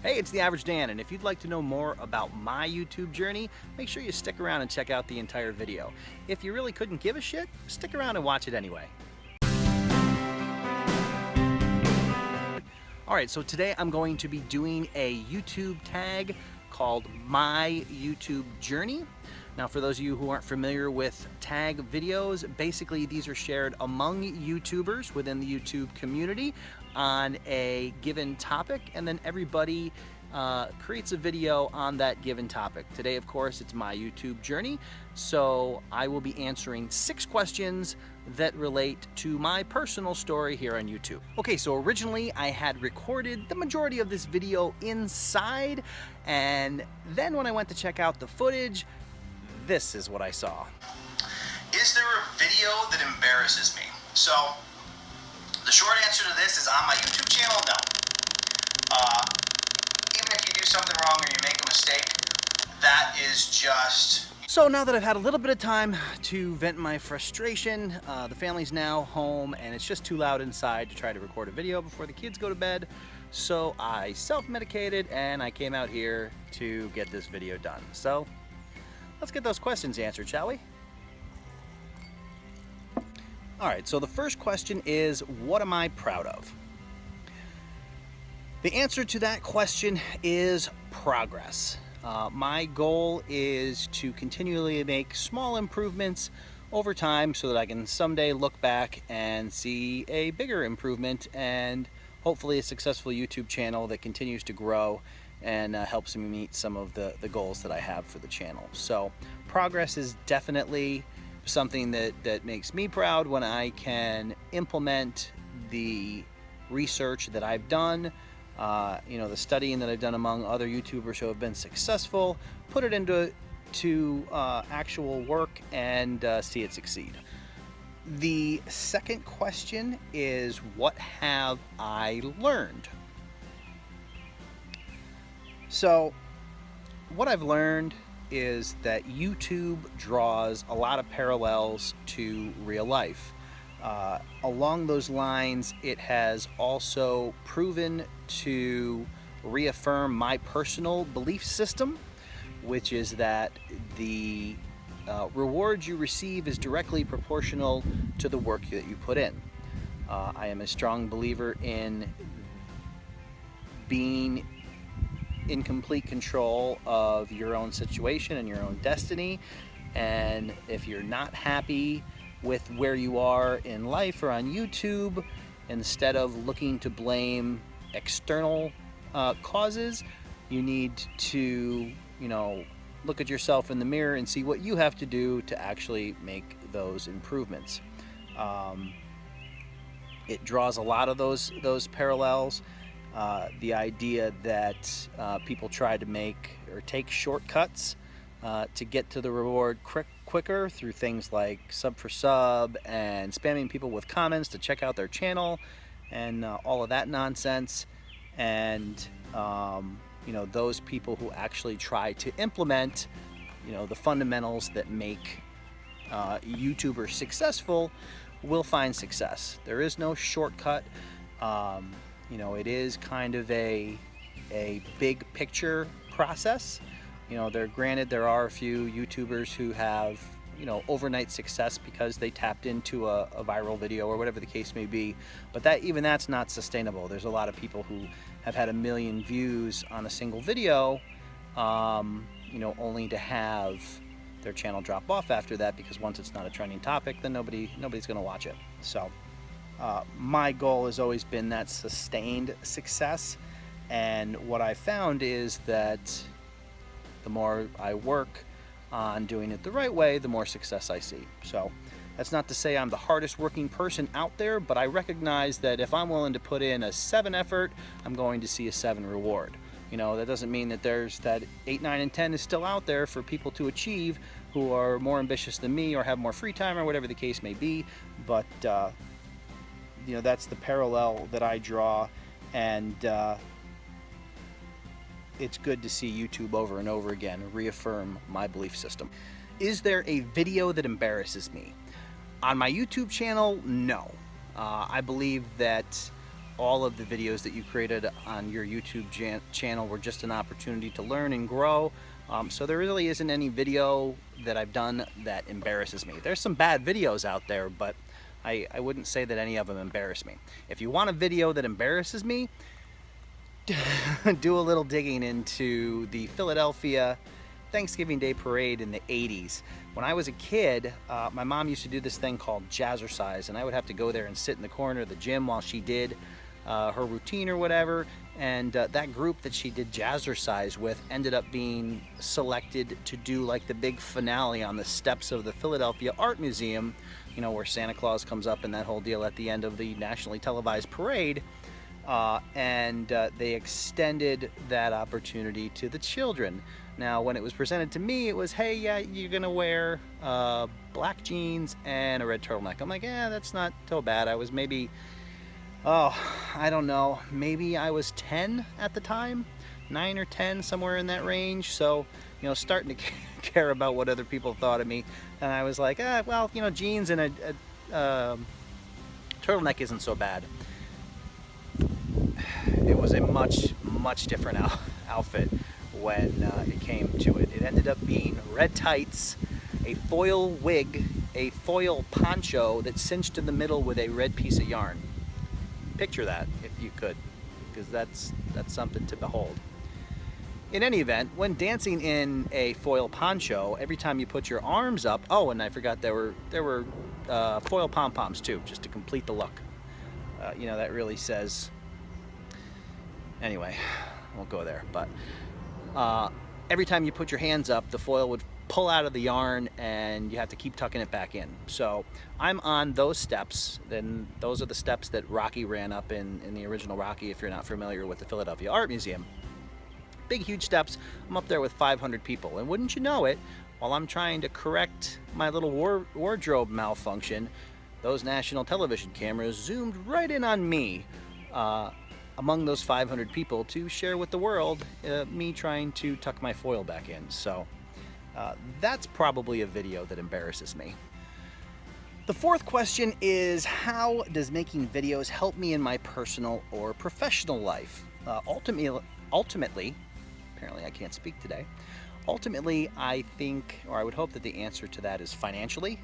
Hey, it's the Average Dan, and if you'd like to know more about my YouTube journey, make sure you stick around and check out the entire video. If you really couldn't give a shit, stick around and watch it anyway. Alright, so today I'm going to be doing a YouTube tag called My YouTube Journey. Now, for those of you who aren't familiar with tag videos, basically these are shared among YouTubers within the YouTube community on a given topic, and then everybody creates a video on that given topic. Today, of course, it's my YouTube journey, so I will be answering 6 questions that relate to my personal story here on YouTube. Okay, so originally I had recorded the majority of this video inside, and then when I went to check out the footage, this is what I saw. Is there a video that embarrasses me? So, the short answer to this is on my YouTube channel, no. Even if you do something wrong or you make a mistake, that is just... So now that I've had a little bit of time to vent my frustration, the family's now home and it's just too loud inside to try to record a video before the kids go to bed. So I self-medicated and I came out here to get this video done. So let's get those questions answered, shall we? Alright, so the first question is, what am I proud of? The answer to that question is progress. My goal is to continually make small improvements over time so that I can someday look back and see a bigger improvement and hopefully a successful YouTube channel that continues to grow and helps me meet some of the goals that I have for the channel. So progress is definitely something that makes me proud when I can implement the research that I've done, the studying that I've done among other YouTubers who have been successful, put it into actual work and see it succeed. The second question is, what have I learned? So what I've learned is that YouTube draws a lot of parallels to real life. Along those lines, it has also proven to reaffirm my personal belief system, which is that the reward you receive is directly proportional to the work that you put in. I am a strong believer in being in complete control of your own situation and your own destiny, and if you're not happy with where you are in life or on YouTube, instead of looking to blame external causes, you need to look at yourself in the mirror and see what you have to do to actually make those improvements. It draws a lot of those parallels. The idea that people try to make or take shortcuts to get to the reward quicker through things like sub for sub and spamming people with comments to check out their channel and all of that nonsense. And those people who actually try to implement the fundamentals that make YouTubers successful will find success. There is no shortcut. It is kind of a big picture process. Granted, there are a few YouTubers who have, overnight success because they tapped into a viral video or whatever the case may be, but even that's not sustainable. There's a lot of people who have had 1 million views on a single video, only to have their channel drop off after that, because once it's not a trending topic, then nobody's going to watch it. So my goal has always been that sustained success, and what I found is that the more I work on doing it the right way, the more success I see. So that's not to say I'm the hardest working person out there, but I recognize that if I'm willing to put in a 7 effort, I'm going to see a 7 reward. That doesn't mean that there's that 8, 9, and 10 is still out there for people to achieve who are more ambitious than me or have more free time or whatever the case may be, but that's the parallel that I draw, and it's good to see YouTube over and over again reaffirm my belief system. Is there a video that embarrasses me? On my YouTube channel, no. I believe that all of the videos that you created on your YouTube channel were just an opportunity to learn and grow. So there really isn't any video that I've done that embarrasses me. There's some bad videos out there, but I wouldn't say that any of them embarrass me. If you want a video that embarrasses me, do a little digging into the Philadelphia Thanksgiving Day Parade in the 80s. When I was a kid, my mom used to do this thing called jazzercise, and I would have to go there and sit in the corner of the gym while she did her routine or whatever. And that group that she did jazzercise with ended up being selected to do like the big finale on the steps of the Philadelphia Art Museum, you know, where Santa Claus comes up and that whole deal at the end of the nationally televised parade. And they extended that opportunity to the children. Now, when it was presented to me, it was, hey, yeah, you're gonna wear black jeans and a red turtleneck. I'm like, yeah, that's not so bad. I was maybe, oh, I don't know, maybe I was 10 at the time, 9 or 10, somewhere in that range. So, you know, starting to care about what other people thought of me. And I was like, well, you know, jeans and a turtleneck isn't so bad. It was a much different outfit when it came to it. It ended up being red tights, a foil wig, a foil poncho that cinched in the middle with a red piece of yarn. Picture that if you could, because that's something to behold. In any event, when dancing in a foil poncho, every time you put your arms up, oh, and I forgot there were foil pom-poms too, just to complete the look. You know, that really says. Anyway, I won't go there, but every time you put your hands up, the foil would pull out of the yarn and you have to keep tucking it back in. So I'm on those steps, then those are the steps that Rocky ran up in the original Rocky, if you're not familiar with the Philadelphia Art Museum. Big, huge steps. I'm up there with 500 people, and wouldn't you know it, while I'm trying to correct my little wardrobe malfunction, those national television cameras zoomed right in on me. Among those 500 people to share with the world me trying to tuck my foil back in. So that's probably a video that embarrasses me. The fourth question is, how does making videos help me in my personal or professional life? Ultimately, apparently I can't speak today. Ultimately, I think, or I would hope that the answer to that is financially.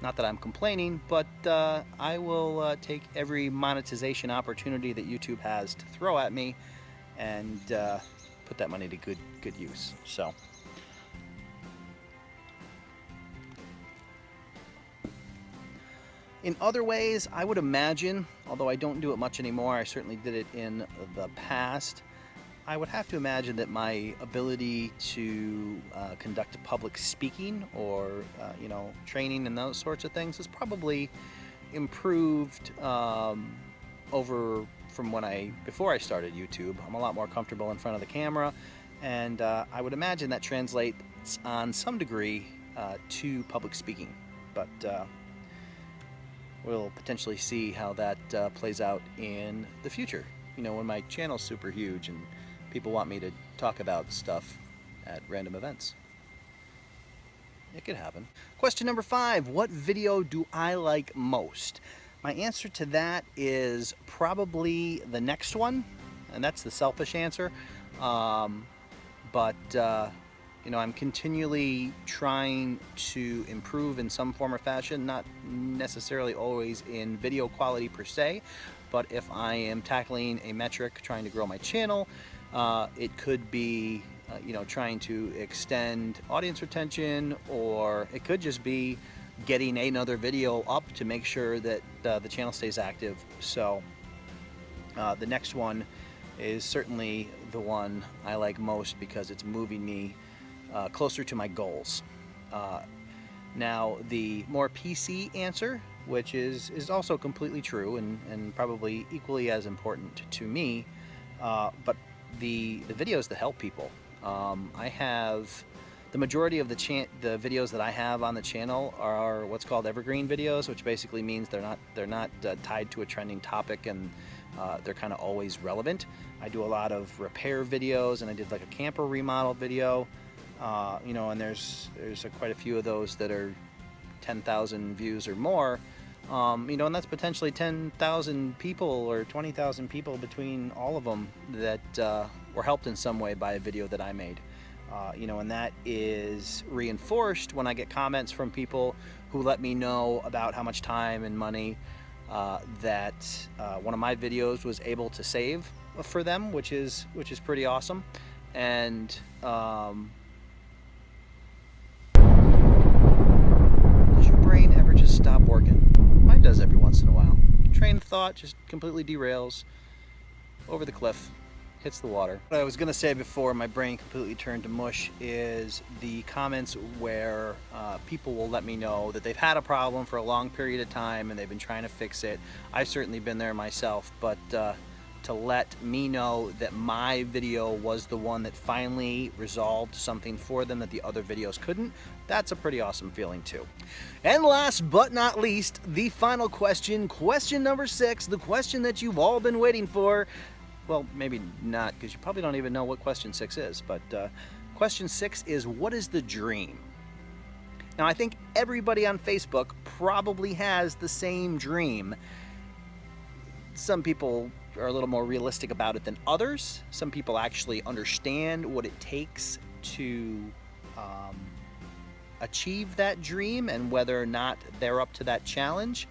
Not that I'm complaining, but I will take every monetization opportunity that YouTube has to throw at me and put that money to good use. So, in other ways, I would imagine, although I don't do it much anymore, I certainly did it in the past, I would have to imagine that my ability to conduct public speaking or you know, training and those sorts of things has probably improved over from before I started YouTube. I'm a lot more comfortable in front of the camera, and I would imagine that translates on some degree to public speaking. But we'll potentially see how that plays out in the future. You know, when my channel's super huge and people want me to talk about stuff at random events. It could happen. Question number 5, what video do I like most? My answer to that is probably the next one, and that's the selfish answer. But you know, I'm continually trying to improve in some form or fashion, not necessarily always in video quality per se, but if I am tackling a metric trying to grow my channel, it could be you know, trying to extend audience retention, or it could just be getting another video up to make sure that the channel stays active. So the next one is certainly the one I like most because it's moving me closer to my goals. Now, the more PC answer, which is also completely true and probably equally as important to me, but the videos that help people. I have the majority of the videos that I have on the channel are what's called evergreen videos, which basically means they're not tied to a trending topic, and they're kind of always relevant. I do a lot of repair videos, and I did like a camper remodel video, you know, and there's quite a few of those that are 10,000 views or more. You know, and that's potentially 10,000 people or 20,000 people between all of them that were helped in some way by a video that I made. You know, and that is reinforced when I get comments from people who let me know about how much time and money that one of my videos was able to save for them, which is pretty awesome. And does your brain ever just stop working? Mine does every once in a while. Train of thought just completely derails over the cliff, hits the water. What I was gonna say before my brain completely turned to mush is the comments where people will let me know that they've had a problem for a long period of time and they've been trying to fix it. I've certainly been there myself, but to let me know that my video was the one that finally resolved something for them that the other videos couldn't, that's a pretty awesome feeling too. And last but not least, the final question, question number 6, the question that you've all been waiting for. Well, maybe not, because you probably don't even know what question 6 is, but question 6 is, what is the dream? Now, I think everybody on Facebook probably has the same dream. Some people are a little more realistic about it than others. Some people actually understand what it takes to achieve that dream and whether or not they're up to that challenge.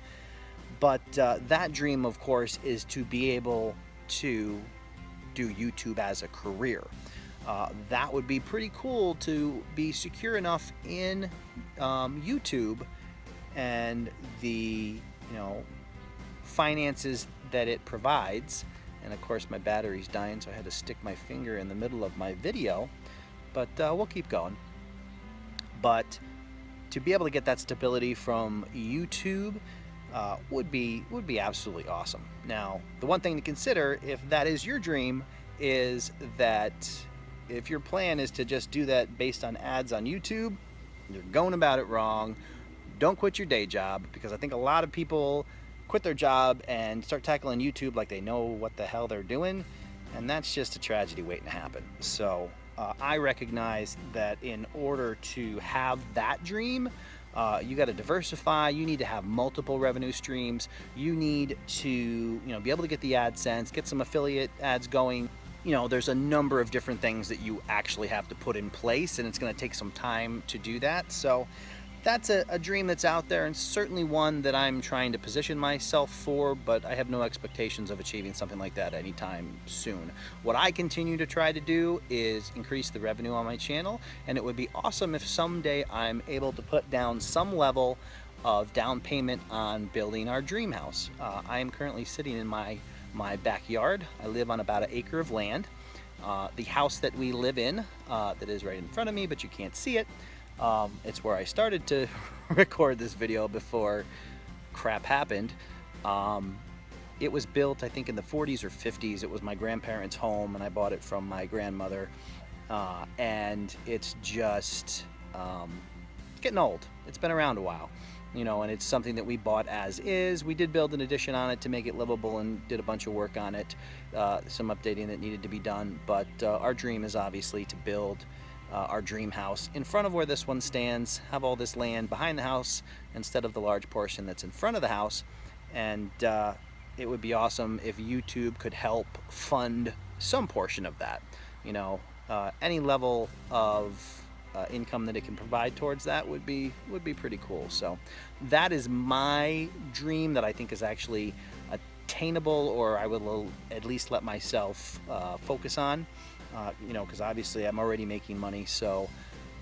But that dream, of course, is to be able to do YouTube as a career. That would be pretty cool to be secure enough in YouTube and the finances that it provides. And of course my battery's dying, so I had to stick my finger in the middle of my video, but we'll keep going. But to be able to get that stability from YouTube would be absolutely awesome. Now, the one thing to consider if that is your dream is that if your plan is to just do that based on ads on YouTube, you're going about it wrong. Don't quit your day job, because I think a lot of people quit their job and start tackling YouTube like they know what the hell they're doing, and that's just a tragedy waiting to happen. So I recognize that in order to have that dream, you got to diversify. You need to have multiple revenue streams. You need to be able to get the AdSense, get some affiliate ads going. There's a number of different things that you actually have to put in place, and it's going to take some time to do that. So that's a dream that's out there, and certainly one that I'm trying to position myself for, but I have no expectations of achieving something like that anytime soon. What I continue to try to do is increase the revenue on my channel, and it would be awesome if someday I'm able to put down some level of down payment on building our dream house. I am currently sitting in my backyard. I live on about an acre of land. The house that we live in, that is right in front of me, but you can't see it, it's where I started to record this video before crap happened. It was built, I think, in the 40s or 50s. It was my grandparents' home, and I bought it from my grandmother. And it's just getting old. It's been around a while, and it's something that we bought as is. We did build an addition on it to make it livable and did a bunch of work on it, some updating that needed to be done. But our dream is obviously to build our dream house in front of where this one stands, have all this land behind the house instead of the large portion that's in front of the house. And it would be awesome if YouTube could help fund some portion of that. Any level of income that it can provide towards that would be pretty cool. So that is my dream that I think is actually attainable, or I will at least let myself focus on. Because obviously I'm already making money, so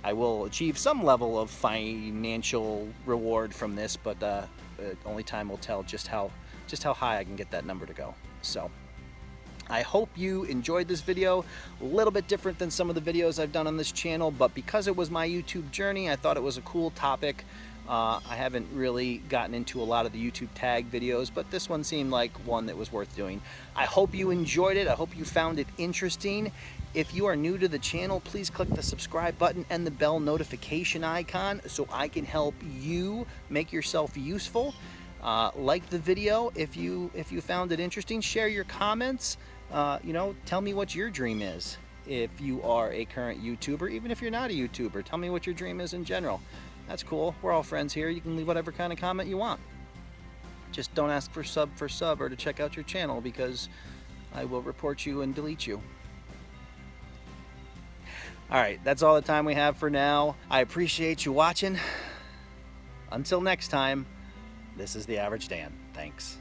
I will achieve some level of financial reward from this, but only time will tell just how high I can get that number to go. So I hope you enjoyed this video. A little bit different than some of the videos I've done on this channel, but because it was my YouTube journey, I thought it was a cool topic. I haven't really gotten into a lot of the YouTube tag videos, but this one seemed like one that was worth doing. I hope you enjoyed it. I hope you found it interesting. If you are new to the channel, please click the subscribe button and the bell notification icon so I can help you make yourself useful. Like the video if you found it interesting. Share your comments. Tell me what your dream is. If you are a current YouTuber, even if you're not a YouTuber, tell me what your dream is in general. That's cool. We're all friends here. You can leave whatever kind of comment you want. Just don't ask for sub or to check out your channel, because I will report you and delete you. Alright, that's all the time we have for now. I appreciate you watching. Until next time, this is The Average Dan. Thanks.